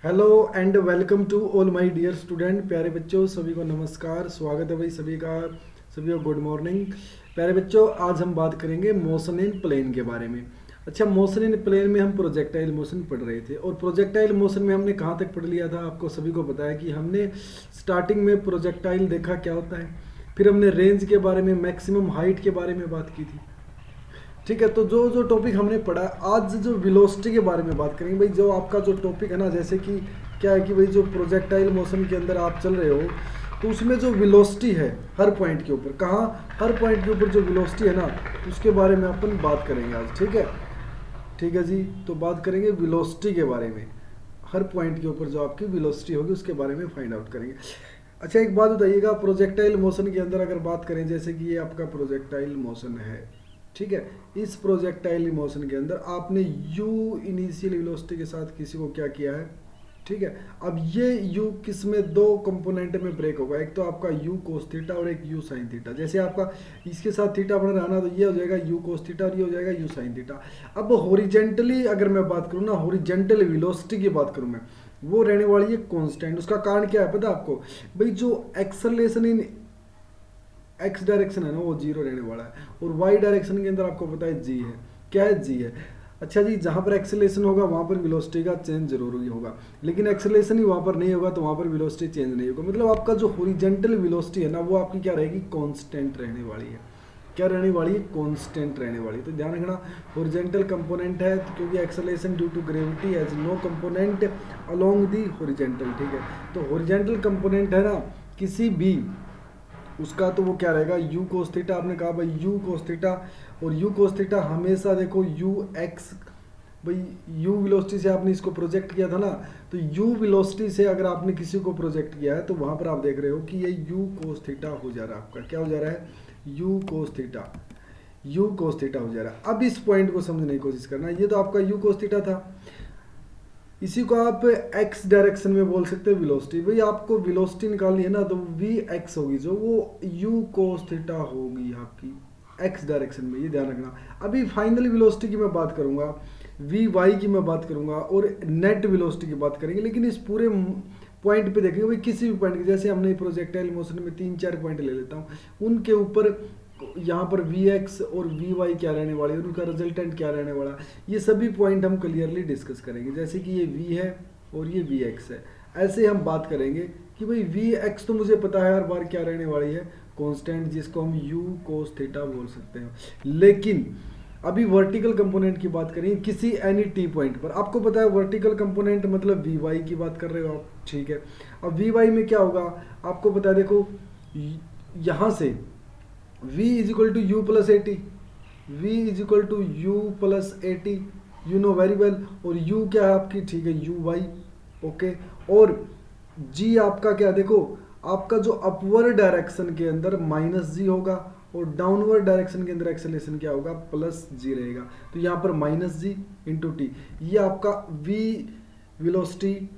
Hello and welcome to all my dear student. प्यारे बच्चों, सभी को नमस्कार, स्वागत है भाई सभी का। सभी को गुड मॉर्निंग। प्यारे बच्चों, आज हम बात करेंगे मोशन इन प्लेन के बारे में। अच्छा, मोशन इन प्लेन में हम प्रोजेक्टाइल मोशन पढ़ रहे थे और प्रोजेक्टाइल मोशन में हमने कहाँ तक पढ़ लिया था, आपको सभी को पता है कि हमने स्टार्टिंग में प्रोजेक्टाइल देखा क्या होता है, फिर हमने रेंज के बारे में, मैक्सिमम हाइट के बारे में बात की थी। ठीक है, तो जो जो टॉपिक हमने पढ़ा, आज जो वेलोसिटी के बारे में बात करेंगे। भाई जो आपका जो टॉपिक है ना, जैसे कि क्या है कि भाई जो प्रोजेक्टाइल मोशन के अंदर आप चल रहे हो, तो उसमें जो वेलोसिटी है हर पॉइंट के ऊपर, कहाँ हर पॉइंट के ऊपर जो वेलोसिटी है ना, उसके बारे में अपन बात करेंगे आज। ठीक है, ठीक है जी। तो बात करेंगे वेलोसिटी के बारे में, हर पॉइंट के ऊपर जो आपकी वेलोसिटी होगी उसके बारे में फाइंड आउट करेंगे। अच्छा, एक बात बताइएगा, प्रोजेक्टाइल मोशन के अंदर अगर बात करें, जैसे कि ये आपका प्रोजेक्टाइल मोशन है, ठीक है, इस प्रोजेक्टाइल मोशन के अंदर आपने u इनिशियल वेलोसिटी के साथ किसी को क्या किया है, ठीक है। अब ये u किस में दो कंपोनेंट में ब्रेक होगा, एक तो आपका u कोस थीटा और एक u साइन थीटा। जैसे आपका इसके साथ थीटा बना रहना, तो ये हो जाएगा u कोस थीटा और ये हो जाएगा u साइन थीटा। अब हॉरिजेंटली अगर मैं बात करूँ ना, हॉरिजेंटल वेलोसिटी की बात करूँ मैं, वो रहने वाली है कांस्टेंट। उसका कारण क्या है पता है आपको? भाई जो एक्सेलरेशन इन एक्स डायरेक्शन है ना, वो जीरो रहने वाला है, और वाई डायरेक्शन के अंदर आपको पता है जी है। क्या है? जी है। अच्छा जी, जहाँ पर एक्सेलेरेशन होगा वहाँ पर वेलोसिटी का चेंज जरूर ही होगा, लेकिन एक्सेलेरेशन ही वहाँ पर नहीं होगा तो वहाँ पर वेलोसिटी चेंज नहीं होगा। मतलब आपका जो हॉरिजेंटल वेलोसिटी है ना, वो आपकी क्या रहेगी? कांस्टेंट रहने वाली है। क्या रहने वाली है? कांस्टेंट रहने वाली है। तो ध्यान रखना, हॉरिजेंटल कंपोनेंट है तो क्योंकि acceleration due to gravity has no component along the horizontal. ठीक है, तो हॉरिजेंटल कंपोनेंट है ना किसी भी उसका, तो वो क्या रहेगा? You cos theta. आपने कहा भाई यू कोस थीटा, और यू कोस थीटा हमेशा देखो यू एक्स, भाई यू वेलोसिटी से आपने इसको प्रोजेक्ट किया था ना, तो यू वेलोसिटी से अगर आपने किसी को प्रोजेक्ट किया है तो वहां पर आप देख रहे हो कि ये यू कोस थीटा हो जा रहा है। आपका क्या हो जा रहा है? You cos theta. You cos theta हो जा रहा है। अब इस पॉइंट को समझने की कोशिश करना, ये तो आपका यू कोस थीटा था, इसी को आप एक्स डायरेक्शन में बोल सकते हैं वेलोसिटी। भाई आपको वेलोसिटी निकालनी है ना, तो वी एक्स होगी जो, वो यू कोस थीटा होगी आपकी एक्स डायरेक्शन में, ये ध्यान रखना। अभी फाइनल वेलोसिटी की मैं बात करूंगा, वी वाई की मैं बात करूंगा, और नेट वेलोसिटी की बात करेंगे, लेकिन इस पूरे पॉइंट पे देखेंगे भाई किसी भी पॉइंट की, जैसे हमने प्रोजेक्टाइल मोशन में 3-4 पॉइंट ले लेता हूँ, उनके ऊपर यहाँ पर वी एक्स और वी वाई क्या रहने वाले हैं, उनका रिजल्टेंट क्या रहने वाला है, ये सभी पॉइंट हम क्लियरली डिस्कस करेंगे। जैसे कि ये वी है और ये वी एक्स है, ऐसे हम बात करेंगे कि भाई वी एक्स तो मुझे पता है हर बार क्या रहने वाली है, कांस्टेंट, जिसको हम यू कोस थीटा बोल सकते हैं। लेकिन अभी वर्टिकल कंपोनेंट की बात करें किसी एनी टी पॉइंट पर, आपको पता है वर्टिकल कंपोनेंट मतलब वी वाई की बात कर रहे हो आप, ठीक है। अब वी वाई में क्या होगा आपको पता है, देखो यहाँ से v is equal to u plus a t, v is equal to u plus a t, you know very well. और u क्या है आपकी? ठीक है, यू वाई, ओके। और g आपका क्या, देखो आपका जो अपवर्ड डायरेक्शन के अंदर माइनस जी होगा, और डाउनवर्ड डायरेक्शन के अंदर एक्सेलेरेशन क्या होगा? प्लस जी रहेगा। तो यहाँ पर माइनस जी इंटू टी, ये आपका v velocity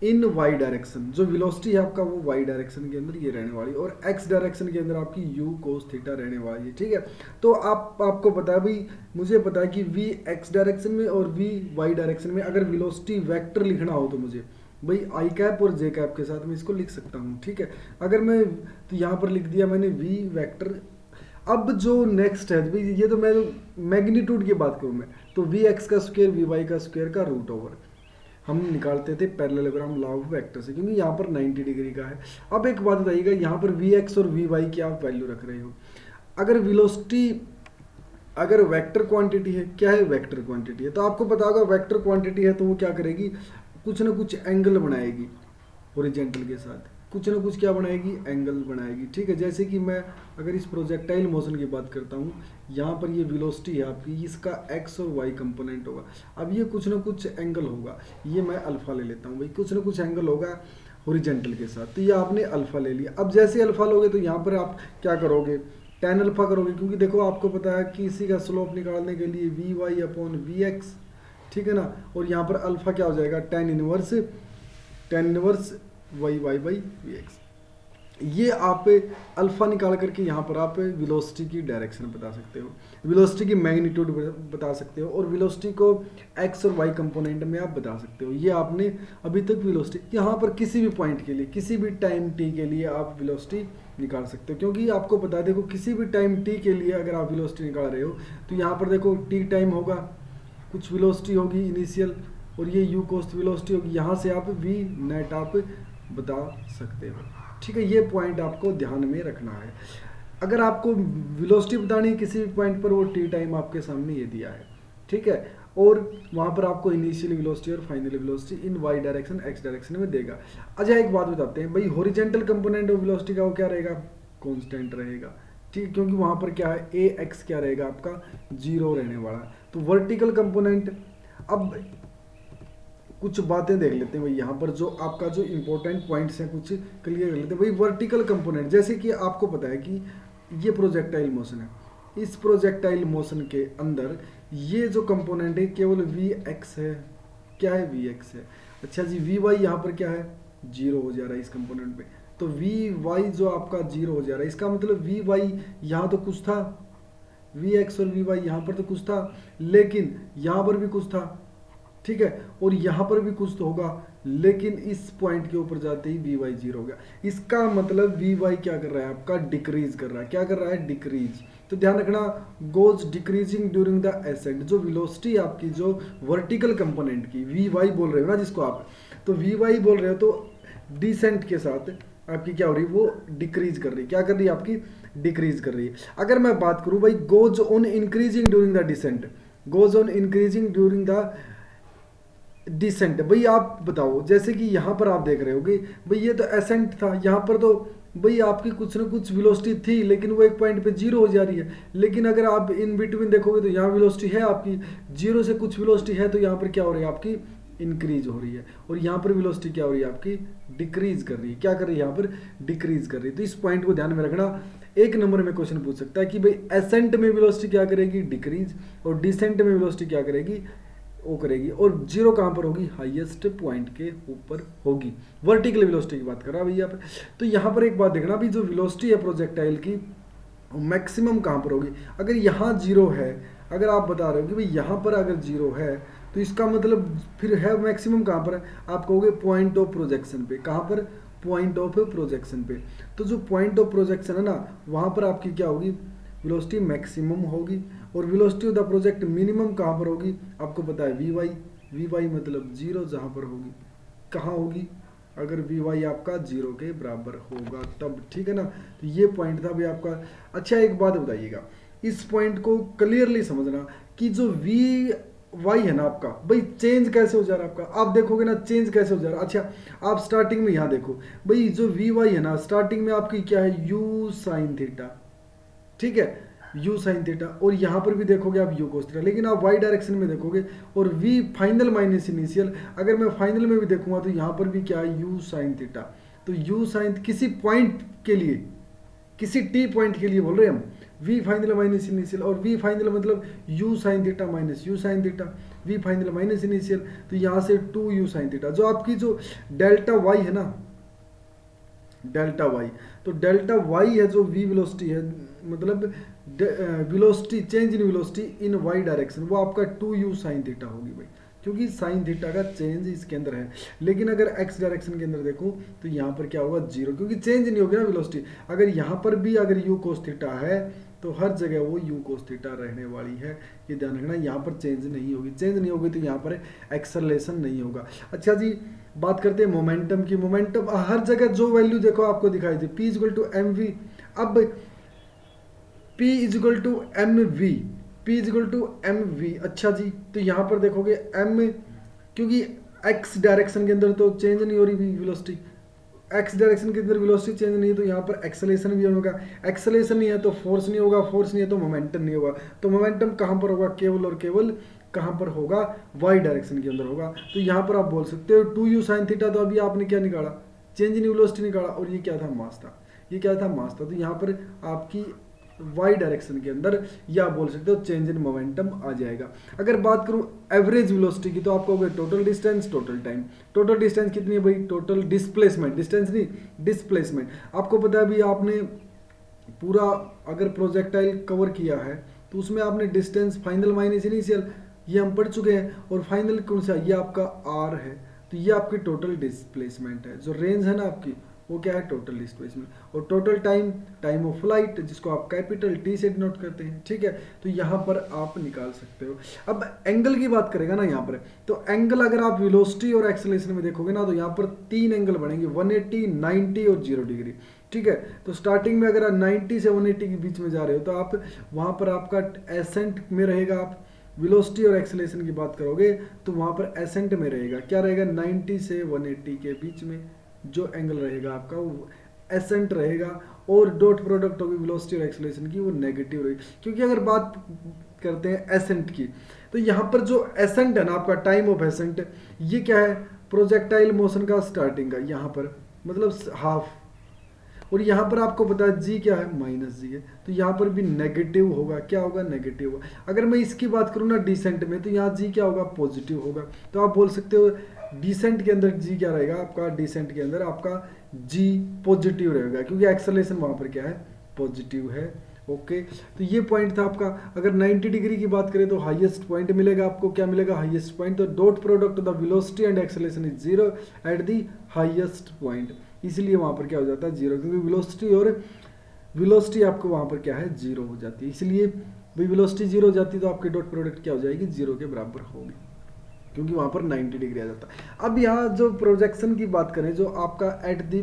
in y direction, जो वेलोसिटी है आपका वो वाई डायरेक्शन के अंदर ये रहने वाली, और एक्स डायरेक्शन के अंदर आपकी यू कोस थीटा रहने वाली है। ठीक है, तो आपको पता है भाई, मुझे पता है कि वी एक्स डायरेक्शन में और वी वाई डायरेक्शन में अगर वेलोसिटी वेक्टर लिखना हो तो मुझे भाई आई कैप और जे कैप के साथ मैं इसको लिख सकता हूँ। ठीक है, अगर मैं तो यहाँ पर लिख दिया मैंने वी वेक्टर। अब जो नेक्स्ट है भाई, ये तो मैं मैग्नीट्यूड की बात करूँ मैं, तो वी एक्स का स्क्वायर वी वाई का स्क्वायर का रूट ओवर हम निकालते थे पैरेललोग्राम लॉ ऑफ वेक्टर से, क्योंकि यहाँ पर 90 डिग्री का है। अब एक बात बताइएगा, यहाँ पर वी एक्स और वी वाई की आप वैल्यू रख रहे हो, अगर वेलोसिटी अगर वेक्टर क्वांटिटी है, क्या है? वेक्टर क्वांटिटी है, तो आपको पता होगा वेक्टर क्वांटिटी है तो वो क्या करेगी? कुछ ना कुछ एंगल बनाएगी हॉरिजॉन्टल के साथ, कुछ ना कुछ क्या बनाएगी? एंगल बनाएगी। ठीक है, जैसे कि मैं अगर इस प्रोजेक्टाइल मोशन की बात करता हूँ, यहाँ पर ये वेलोसिटी है आपकी, इसका एक्स और वाई कंपोनेंट होगा। अब ये कुछ ना कुछ एंगल होगा, ये मैं अल्फा ले लेता हूँ भाई, कुछ ना कुछ एंगल होगा हॉरिजॉन्टल के साथ, तो ये आपने अल्फा ले लिया। अब जैसे अल्फा लोगे तो यहाँ पर आप क्या करोगे? टेन अल्फा करोगे, क्योंकि देखो आपको पता है कि इसी का स्लोप निकालने के लिए v y upon v x, ठीक है ना, और यहाँ पर अल्फा क्या हो जाएगा? Tan inverse y y by v x. ये आप अल्फा निकाल करके यहाँ पर आप वेलोसिटी की डायरेक्शन बता सकते हो, वेलोसिटी की मैग्नीट्यूड बता सकते हो, और वेलोसिटी को एक्स और वाई कंपोनेंट में आप बता सकते हो। ये आपने अभी तक वेलोसिटी यहाँ पर किसी भी पॉइंट के लिए, किसी भी टाइम टी के लिए आप वेलोसिटी निकाल सकते हो, क्योंकि आपको पता है, देखो किसी भी टाइम टी के लिए अगर आप वेलोसिटी निकाल रहे हो तो यहाँ पर देखो टी टाइम होगा, कुछ वेलोसिटी होगी इनिशियल, और ये यू कोस्ट वेलोसिटी होगी, यहाँ से आप वी नेट आप बता सकते हो। ठीक है, ये पॉइंट आपको ध्यान में रखना है। अगर आपको वेलोसिटी बतानी है किसी भी पॉइंट पर, वो टी टाइम आपके सामने ये दिया है। ठीक है, और वहाँ पर आपको इनिशियल वेलोसिटी और final velocity in y direction x direction में देगा। अच्छा, एक बात बताते हैं भाई, हॉरिजॉन्टल कंपोनेंट ऑफ वेलोसिटी का वो क्या रहेगा, कांस्टेंट रहेगा। ठीक, क्योंकि वहाँ पर क्या है, ए एक्स क्या रहेगा आपका, जीरो रहने वाला। तो वर्टिकल कंपोनेंट, अब कुछ बातें देख लेते हैं भाई, यहाँ पर जो आपका जो इंपॉर्टेंट पॉइंट्स हैं कुछ क्लियर कर लेते हैं भाई। वर्टिकल कंपोनेंट, जैसे कि आपको पता है कि ये प्रोजेक्टाइल मोशन है, इस प्रोजेक्टाइल मोशन के अंदर ये जो कंपोनेंट है केवल वी एक्स है, क्या है, वी एक्स है। अच्छा जी, वी वाई यहाँ पर क्या है, जीरो हो जा रहा है इस कंपोनेंट पे, तो वी वाई जो आपका जीरो हो जा रहा है, इसका मतलब वी वाई यहाँ तो कुछ था, वी एक्स और वी वाई यहाँ पर तो कुछ था, लेकिन यहाँ पर भी कुछ था। ठीक है, और यहाँ पर भी कुछ तो होगा, लेकिन इस पॉइंट के ऊपर जाते ही वी वाई जीरो हो गया। इसका मतलब वी वाई क्या कर रहा है आपका, डिक्रीज कर रहा है। क्या कर रहा है, डिक्रीज। तो ध्यान रखना, goes decreasing during the ascent. जो वेलोसिटी आपकी जो वर्टिकल कंपोनेंट की वी वाई बोल रहे हो ना जिसको आप, तो वी वाई बोल रहे हो, तो डिसेंट के साथ आपकी क्या हो रही है, वो डिक्रीज कर रही है। क्या कर रही है आपकी, डिक्रीज कर रही है। अगर मैं बात करूं भाई, goes on increasing during the descent, goes on increasing during the descent, भाई आप बताओ, जैसे कि यहाँ पर आप देख रहे होगे भाई, ये तो एसेंट था, यहाँ पर तो भाई आपकी कुछ ना कुछ वेलोसिटी थी, लेकिन वो एक पॉइंट पे जीरो हो जा रही है। लेकिन अगर आप इन बिटवीन देखोगे तो यहाँ वेलोसिटी है आपकी, जीरो से कुछ वेलोसिटी है, तो यहाँ पर क्या हो रही है आपकी, इंक्रीज हो रही है, और यहाँ पर वेलोसिटी क्या हो रही है आपकी, डिक्रीज कर रही है। क्या कर रही है यहाँ पर, डिक्रीज कर रही है। तो इस पॉइंट को ध्यान में रखना। एक नंबर में क्वेश्चन पूछ सकता है कि भाई एसेंट में वेलोसिटी क्या करेगी, डिक्रीज, और डिसेंट में वेलोसिटी क्या करेगी, वो करेगी, और जीरो कहाँ पर होगी, हाईएस्ट पॉइंट के ऊपर होगी। वर्टिकल वेलोसिटी की बात कर रहा है भैया पे। तो यहाँ पर एक बात देखना भी, जो वेलोसिटी है प्रोजेक्टाइल की, मैक्सिमम कहाँ पर होगी। अगर यहाँ जीरो है, अगर आप बता रहे हो कि भाई यहाँ पर अगर जीरो है, तो इसका मतलब फिर है मैक्सिमम कहाँ पर है, आप कहोगे पॉइंट ऑफ प्रोजेक्शन पे। कहाँ पर, पॉइंट ऑफ प्रोजेक्शन पे। तो जो पॉइंट ऑफ प्रोजेक्शन है ना, वहाँ पर आपकी क्या होगी, वेलोसिटी मैक्सिमम होगी। और velocity of the project minimum कहाँ पर होगी, आपको पता है वी वाई, वी वाई मतलब जीरो, जहाँ पर होगी, कहाँ होगी, अगर वी वाई आपका जीरो के बराबर होगा तब। ठीक है ना, तो ये पॉइंट था भाई आपका। अच्छा, एक बात बताइएगा, इस पॉइंट को क्लियरली समझना कि जो वी वाई है ना आपका, भाई चेंज कैसे हो जा रहा है आपका, आप देखोगे ना चेंज कैसे हो जा रहा है। अच्छा, आप स्टार्टिंग में यहाँ देखो भाई, जो वी वाई है ना, स्टार्टिंग में आपकी क्या है, यू साइन थीटा। ठीक है, यू साइन थीटा, और यहाँ पर भी देखोगे आप यू कोस थीटा, लेकिन आप वाई डायरेक्शन में देखोगे, और वी फाइनल माइनस इनिशियल, अगर मैं फाइनल में भी देखूंगा तो यहाँ पर भी क्या है, यू साइन थीटा। तो यू साइन किसी पॉइंट के लिए, किसी टी पॉइंट के लिए बोल रहे हैं हम, वी फाइनल माइनस इनिशियल, और वी फाइनल मतलब u sine theta minus u sine theta, v final minus initial, तो यहाँ से टू यू साइन थीटा। जो आपकी जो डेल्टा वाई है ना, डेल्टा वाई, तो डेल्टा वाई है जो वी वेलोसिटी है, मतलब velocity, change in velocity in y direction, वो आपका टू यू साइन थीटा होगी भाई, क्योंकि साइन थीटा का चेंज इसके अंदर है। लेकिन अगर एक्स डायरेक्शन के अंदर देखूं तो यहाँ पर क्या होगा, जीरो, क्योंकि चेंज नहीं होगी ना वेलोसिटी। अगर यहाँ पर भी अगर यू कोस थीटा है, तो हर जगह वो यू कोस थीटा रहने वाली है, ये ध्यान रखना। यहाँ पर चेंज नहीं होगी, चेंज नहीं होगी तो यहाँ पर एक्सेलरेशन नहीं होगा। अच्छा जी, बात करते हैं मोमेंटम की। मोमेंटम हर जगह जो वैल्यू देखो आपको दिखाई दे, P equal to M V. अब P equal to M V, P equal to M V. अच्छा जी, तो यहाँ पर देखोगे M, क्योंकि X डायरेक्शन के अंदर तो चेंज नहीं हो रही वेलोसिटी, X डायरेक्शन के अंदर वेलोसिटी चेंज नहीं है, तो यहाँ पर एक्सेलेरेशन भी होगा। एक्सेलेरेशन नहीं है तो फोर्स नहीं होगा, फोर्स नहीं है तो मोमेंटम नहीं होगा। तो मोमेंटम कहाँ पर होगा, केवल और केवल कहाँ पर होगा, वाई डायरेक्शन के अंदर होगा। तो यहाँ पर आप बोल सकते हो टू यू साइन थीटा, तो अभी आपने क्या निकाला, चेंज इन वेलोसिटी निकाला, और ये क्या था, मास था। ये क्या था, मास था। तो यहाँ पर आपकी वाई डायरेक्शन के अंदर, या बोल सकते हो चेंज इन मोमेंटम आ जाएगा। अगर बात करूं एवरेज वेलोसिटी की, तो आपको हो गया total distance, total time. Total distance कितनी है भाई? टोटल डिस्प्लेसमेंट, डिस्टेंस नहीं डिस्प्लेसमेंट। आपको पता है अभी आपने पूरा अगर प्रोजेक्टाइल कवर किया है तो उसमें आपने डिस्टेंस फाइनल माइनस इनिशियल ये हम पढ़ चुके हैं, और फाइनल कौन सा? ये आपका आर है, तो ये आपकी टोटल डिस्प्लेसमेंट है। जो रेंज है ना आपकी, वो क्या है? Total displacement. और total time, time of flight, जिसको आप कैपिटल टी से डिनोट करते हैं, ठीक है। तो यहाँ पर आप निकाल सकते हो। अब एंगल की बात करेगा ना यहाँ पर, तो एंगल अगर आप वेलोसिटी और एक्सेलरेशन में देखोगे ना, तो यहाँ पर 3 एंगल बनेंगे, 180, 90 और 0 डिग्री, ठीक है। तो स्टार्टिंग में अगर आप 90 से 180 के बीच में जा रहे हो, तो आप वहाँ पर आपका एसेंट में रहेगा। आप वेलोसिटी और एक्सेलरेशन की बात करोगे तो वहाँ पर एसेंट में रहेगा, क्या रहेगा? 90 से 180 के बीच में जो एंगल रहेगा आपका वो एसेंट रहेगा, और डॉट प्रोडक्ट होगी वेलोसिटी और एक्सेलरेशन की, वो नेगेटिव रहेगी। क्योंकि अगर बात करते हैं एसेंट की, तो यहाँ पर जो एसेंट है ना आपका, टाइम ऑफ एसेंट, ये क्या है? प्रोजेक्टाइल मोशन का स्टार्टिंग का, यहाँ पर मतलब हाफ, और यहाँ पर आपको पता है जी क्या है? माइनस जी है, तो यहाँ पर भी नेगेटिव होगा। क्या होगा? नेगेटिव होगा। अगर मैं इसकी बात करूँ ना डिसेंट में, तो यहाँ जी क्या होगा? पॉजिटिव होगा। तो आप बोल सकते हो डिसेंट के अंदर जी क्या रहेगा आपका? डिसेंट के अंदर आपका जी पॉजिटिव रहेगा, क्योंकि एक्सेलरेशन वहाँ पर क्या है? पॉजिटिव है। ओके, तो ये पॉइंट था आपका। अगर 90 डिग्री की बात करें तो हाईएस्ट पॉइंट मिलेगा आपको। क्या मिलेगा? Highest point. तो dot product of the velocity and acceleration is zero at the highest point, इसलिए वहां पर क्या हो जाता है? जीरो, क्योंकि वेलोसिटी आपको वहां पर क्या है? जीरो हो जाती है। इसलिए भाई वेलोसिटी जीरो हो जाती है, तो आपकी डॉट प्रोडक्ट क्या हो जाएगी? जीरो के बराबर होगी, क्योंकि वहां पर 90 डिग्री आ जाता है। अब यहाँ जो प्रोजेक्शन की बात करें, जो आपका एट द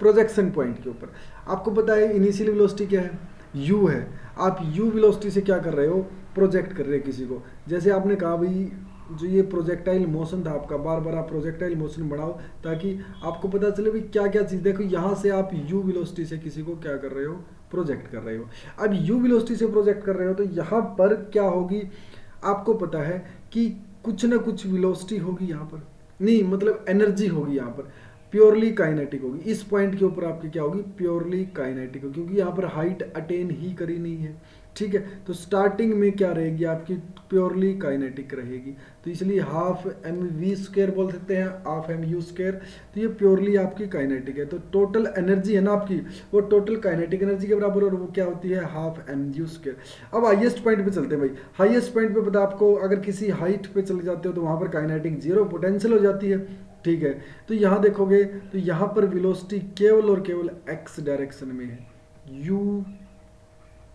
प्रोजेक्शन पॉइंट के ऊपर, आपको पता है इनिशियल वेलोसिटी क्या है? यू है। आप यू वेलोसिटी से क्या कर रहे हो? प्रोजेक्ट कर रहे हैं किसी को। जैसे आपने कहा भाई जो ये प्रोजेक्टाइल मोशन था आपका, बार बार आप प्रोजेक्टाइल मोशन बढ़ाओ ताकि आपको पता चले भाई क्या क्या चीज़। देखो यहाँ से आप यू वेलोसिटी से किसी को क्या कर रहे हो? प्रोजेक्ट कर रहे हो। अब यू वेलोसिटी से प्रोजेक्ट कर रहे हो, तो यहाँ पर क्या होगी? आपको पता है कि कुछ ना कुछ वेलोसिटी होगी यहाँ पर, नहीं मतलब एनर्जी होगी यहाँ पर, प्योरली काइनेटिक होगी। इस पॉइंट के ऊपर आपकी क्या होगी? प्योरली काइनेटिक होगी, क्योंकि यहाँ पर हाइट अटेन ही करी नहीं है, ठीक है। तो स्टार्टिंग में क्या रहेगी आपकी? प्योरली काइनेटिक रहेगी। तो इसलिए हाफ एम वी स्क्वायर बोल सकते हैं, हाफ एम यू स्क्वायर। तो ये प्योरली आपकी काइनेटिक है। तो टोटल एनर्जी है ना आपकी, वो टोटल काइनेटिक एनर्जी के बराबर, और वो क्या होती है? Half m u square. अब हाईएस्ट पॉइंट पे चलते हैं भाई। हाईएस्ट पॉइंट पे पता आपको, अगर किसी हाइट पे चले जाते हो तो वहां पर काइनेटिक जीरो पोटेंशियल हो जाती है, ठीक है। तो यहाँ देखोगे तो यहाँ पर वेलोसिटी केवल और केवल एक्स डायरेक्शन में है, यू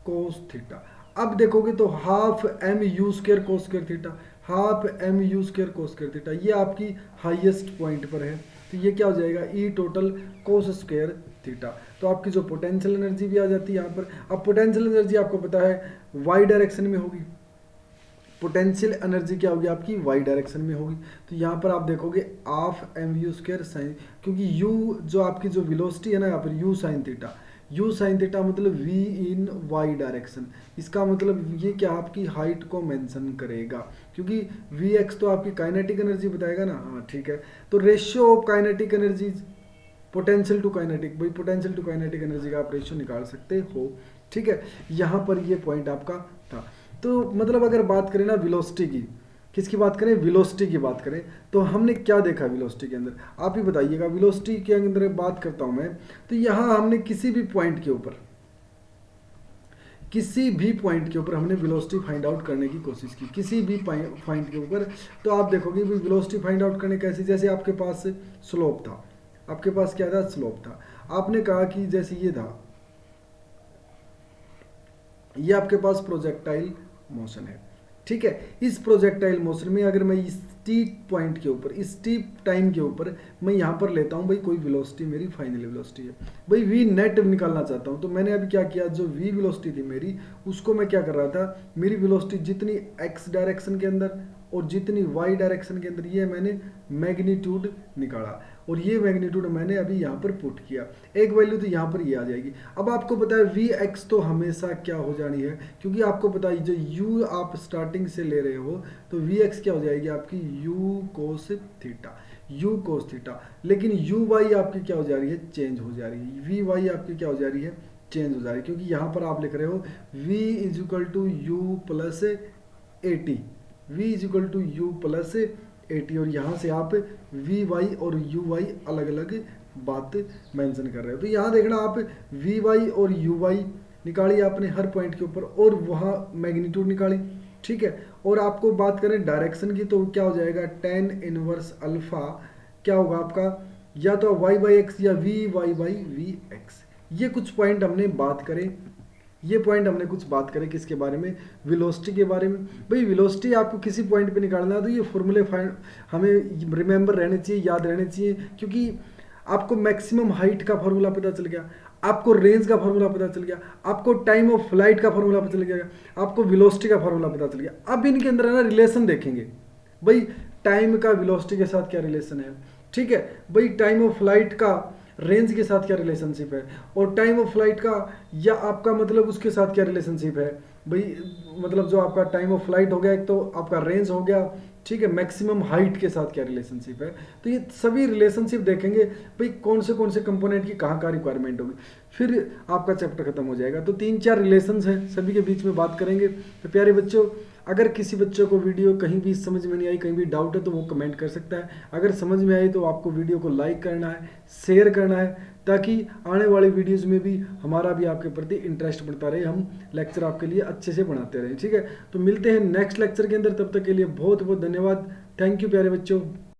कोस थीटा। अब देखोगे तो half m u square cos square theta, half m u square cos square theta, ये आपकी हाईएस्ट पॉइंट पर है। तो ये क्या हो जाएगा? ई टोटल कोस स्क्वायर थीटा। तो आपकी जो पोटेंशियल एनर्जी भी आ जाती है यहाँ पर। अब पोटेंशियल एनर्जी आपको पता है वाई डायरेक्शन में होगी। पोटेंशियल एनर्जी क्या होगी आपकी? वाई डायरेक्शन में होगी। तो यहाँ पर आप देखोगे half m u square sine, क्योंकि यू जो आपकी जो वेलोसिटी है ना यहाँ पर u sine theta, u sine theta मतलब v इन वाई डायरेक्शन। इसका मतलब ये क्या आपकी हाइट को मेंशन करेगा, क्योंकि वी एक्स तो आपकी काइनेटिक एनर्जी बताएगा ना। हाँ ठीक है। तो ratio of kinetic energy potential to kinetic, भाई पोटेंशियल टू काइनेटिक एनर्जी का आप रेशियो निकाल सकते हो, ठीक है। यहाँ पर ये पॉइंट आपका था। तो मतलब अगर बात करें ना वेलोसिटी की, किसकी बात करें? वेलोसिटी की बात करें, तो हमने क्या देखा वेलोसिटी के अंदर? आप ही बताइएगा। वेलोसिटी के अंदर बात करता हूं मैं, तो यहां हमने किसी भी पॉइंट के ऊपर हमने वेलोसिटी फाइंड आउट करने की कोशिश की, किसी भी पॉइंट के ऊपर। तो आप देखोगे भी वेलोसिटी फाइंड आउट करने कैसे? जैसे आपके पास स्लोप था, आपके पास क्या था? स्लोप था। आपने कहा कि जैसे ये था, ये आपके पास प्रोजेक्टाइल मोशन है, ठीक है। इस प्रोजेक्टाइल मोशन में अगर मैं इस स्टीप पॉइंट के ऊपर, इस स्टीप टाइम के ऊपर मैं यहाँ पर लेता हूँ भाई कोई वेलोसिटी, मेरी फाइनल वेलोसिटी है भाई, वी नेट निकालना चाहता हूँ। तो मैंने अभी क्या किया, जो वी वेलोसिटी थी मेरी, उसको मैं क्या कर रहा था, मेरी वेलोसिटी जितनी एक्स डायरेक्शन के अंदर और जितनी वाई डायरेक्शन के अंदर, ये मैंने मैग्नीट्यूड निकाला और ये मैग्नीट्यूड मैंने अभी यहाँ पर पुट किया। एक वैल्यू तो यहाँ पर ये आ जाएगी। अब आपको पता है वी एक्स तो हमेशा क्या हो जानी है, क्योंकि आपको पता है जो यू आप स्टार्टिंग से ले रहे हो, तो वी एक्स क्या हो जाएगी आपकी you cos theta, you cos theta. लेकिन यू वाई आपकी क्या हो जा रही है, चेंज हो जा रही है। वी वाई आपकी क्या हो जा रही है, चेंज हो जाएगा, क्योंकि यहाँ पर आप लिख रहे हो v is equal to u plus a t, v is equal to u plus a t, और यहाँ से आप वी वाई और यू वाई अलग अलग बात मेंशन कर रहे हो। तो यहाँ देखना आप वी वाई और यू वाई निकाली आपने हर पॉइंट के ऊपर, और वहाँ मैग्नीट्यूड निकाली, ठीक है। और आपको बात करें डायरेक्शन की, तो क्या हो जाएगा tan इनवर्स अल्फा क्या होगा आपका, या तो y बाई एक्स या v y by v x. ये कुछ पॉइंट हमने बात करें, ये पॉइंट हमने कुछ बात करें किसके बारे में, वेलोसिटी के बारे में। भाई वेलोसिटी आपको किसी पॉइंट पे निकालना है तो ये फॉर्मूले हमें रिमेंबर रहने चाहिए, याद रहने चाहिए, क्योंकि आपको मैक्सिमम हाइट का फॉर्मूला पता चल गया, आपको रेंज का फॉर्मूला पता चल गया, आपको टाइम ऑफ फ्लाइट का फॉर्मूला पता चल गया, आपको वेलोसिटी का फॉर्मूला पता चल गया। अब इनके अंदर है ना रिलेशन देखेंगे, भाई टाइम का वेलोसिटी के साथ क्या रिलेशन है, ठीक है। भाई टाइम ऑफ फ्लाइट का रेंज के साथ क्या रिलेशनशिप है, और टाइम ऑफ फ्लाइट का या आपका मतलब उसके साथ क्या रिलेशनशिप है। भाई मतलब जो आपका टाइम ऑफ फ्लाइट हो गया, एक तो आपका रेंज हो गया, ठीक है, मैक्सिमम हाइट के साथ क्या रिलेशनशिप है। तो ये सभी रिलेशनशिप देखेंगे, भाई कौन से कंपोनेंट की कहाँ का रिक्वायरमेंट होगी, फिर आपका चैप्टर खत्म हो जाएगा। तो 3-4 रिलेशंस हैं, सभी के बीच में बात करेंगे। तो प्यारे बच्चों, अगर किसी बच्चों को वीडियो कहीं भी समझ में नहीं आई, कहीं भी डाउट है, तो वो कमेंट कर सकता है। अगर समझ में आई तो आपको वीडियो को लाइक करना है, शेयर करना है, ताकि आने वाली वीडियोस में भी हमारा भी आपके प्रति इंटरेस्ट बढ़ता रहे, हम लेक्चर आपके लिए अच्छे से बनाते रहें, ठीक है। तो मिलते हैं नेक्स्ट लेक्चर के अंदर, तब तक के लिए बहुत बहुत धन्यवाद। थैंक यू प्यारे बच्चों।